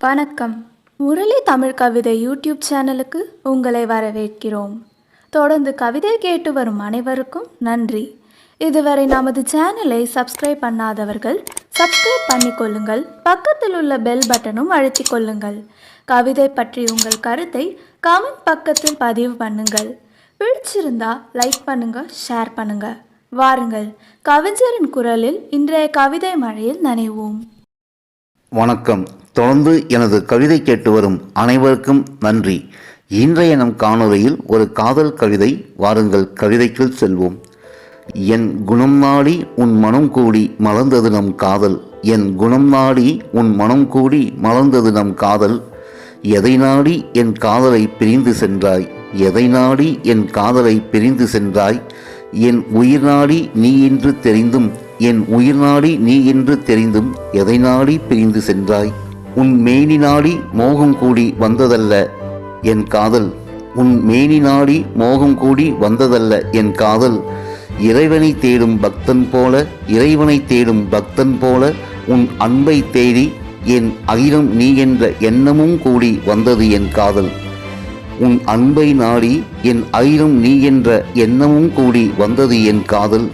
வணக்கம். முரளி தமிழ் கவிதை யூடியூப் சேனலுக்கு உங்களை வரவேற்கிறோம். தொடர்ந்து கவிதை கேட்டு வரும் அனைவருக்கும் நன்றி. இதுவரை நமது சேனலை சப்ஸ்கிரைப் பண்ணாதவர்கள் சப்ஸ்கிரைப் பண்ணிக்கொள்ளுங்கள். பக்கத்தில் உள்ள பெல் பட்டனும் அழுத்திக் கொள்ளுங்கள். கவிதை பற்றி உங்கள் கருத்தை கமெண்ட் பக்கத்தில் பதிவு பண்ணுங்கள். பிடிச்சிருந்தா லைக் பண்ணுங்க, ஷேர் பண்ணுங்க. வாருங்கள், கவிஞரின் குரலில் இன்றைய கவிதை மழையில் நனைவோம். வணக்கம். தொடர்ந்து எனது கவிதை கேட்டு வரும் அனைவருக்கும் நன்றி. இன்றைய நம் காணொளியில் ஒரு காதல் கவிதை. வாருங்கள், கவிதைக்குள் செல்வோம். என் குணம் நாடி உன் மனம் கூடி மலர்ந்தது நம் காதல். என் குணம் நாடி உன் மனம் கூடி மலர்ந்தது நம் காதல். எதை நாடி என் காதலை பிரிந்து சென்றாய்? எதை நாடி என் காதலை பிரிந்து சென்றாய்? என் உயிர் நாடி நீ என்று தெரிந்தும், என் உயிர் நாடி நீ என்று தெரிந்தும் எதை நாடி பிரிந்து சென்றாய்? உன் மேனி நாடி மோகம் கூடி வந்ததல்ல என் காதல். உன் மேனி நாடி மோகம் கூடி வந்ததல்ல என் காதல். இறைவனை தேடும் பக்தன் போல, இறைவனை தேடும் பக்தன் போல உன் அன்பை தேடி என் அகிலம் நீ என்ற எண்ணமும் கூடி வந்தது என் காதல். உன் அன்பை நாடி என் அகிலம் நீ என்ற எண்ணமும் கூடி வந்தது என் காதல்.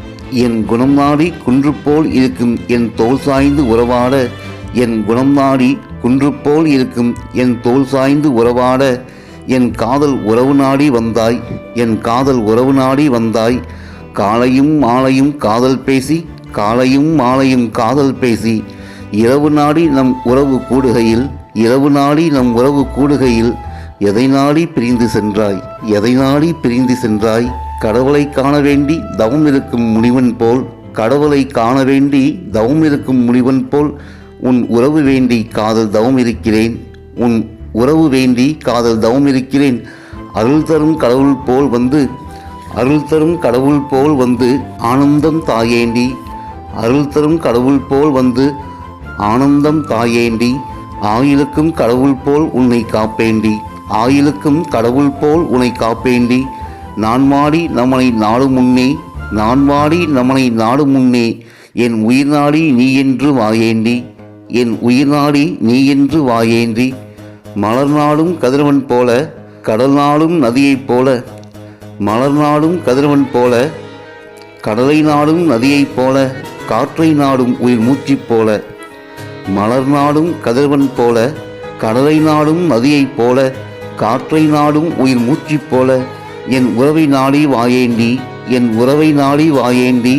என் குணம் நாடி குன்று போல் இருக்கும் என் தோல் சாய்ந்து உறவாட, என் குணம் நாடி குன்று போல் இருக்கும் என் தோல் சாய்ந்து உறவாட, என் காதல் உறவு நாடி வந்தாய், என் காதல் உறவு நாடி வந்தாய். காலையும் மாலையும் காதல் பேசி, காலையும் மாலையும் காதல் பேசி, இரவு நாடி நம் உறவு கூடுகையில், இரவு நாடி நம் உறவு கூடுகையில் எதை நாடி பிரிந்து சென்றாய்? எதை நாடி பிரிந்து சென்றாய்? கடவுளை காண வேண்டி தவம் இருக்கும் முனிவன் போல், கடவுளை காண வேண்டி தவம் இருக்கும் முனிவன் போல் உன் உறவு வேண்டி காதல் தவம் இருக்கிறேன். உன் உறவு வேண்டி காதல் தவம் இருக்கிறேன். அருள் தரும் கடவுள் போல் வந்து, அருள் தரும் கடவுள் போல் வந்து ஆனந்தம் தாயேண்டி, அருள் தரும் கடவுள் போல் வந்து ஆனந்தம் தாயேண்டி. ஆயிலுக்கும் கடவுள் போல் உன்னை காப்பேண்டி, ஆயிலுக்கும் கடவுள் போல் உன்னை காப்பேண்டி. நான் வாடி நம்மனை நாடு முன்னே, நான் வாடி நம்மனை நாடு முன்னே என் உயிர் நாடி நீ என்று வாயேண்டி, என் உயிர் நாடி நீ என்று வாயேண்டி. மலர் நாடும் கதிரவன் போல, கடல் நாடும் நதியைப் போல, மலர் நாடும் கதிரவன் போல, கடலை நாடும் நதியைப் போல, காற்றை நாடும் உயிர் மூச்சுப் போல. மலர் நாடும் கதிரவன் போல, கடலை நாடும் நதியைப் போல, காற்றை நாடும் உயிர் மூச்சுப் போல. என் உறவை நாடி வாயேண்டி, என் உறவை நாடி வாயேண்டி.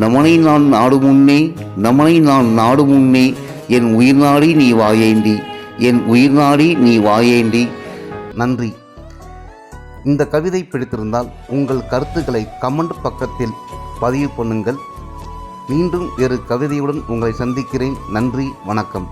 நமனை நான் நாடு முன்னே, நமனை நான் நாடு முன்னே என் உயிர் நாடி நீ வாயேண்டி, என் உயிர் நாடி நீ வாயேண்டி. நன்றி. இந்த கவிதை பிடித்திருந்தால் உங்கள் கருத்துக்களை கமெண்ட் பக்கத்தில் பதிவு பண்ணுங்கள். மீண்டும் வேறு கவிதையுடன் உங்களை சந்திக்கிறேன். நன்றி, வணக்கம்.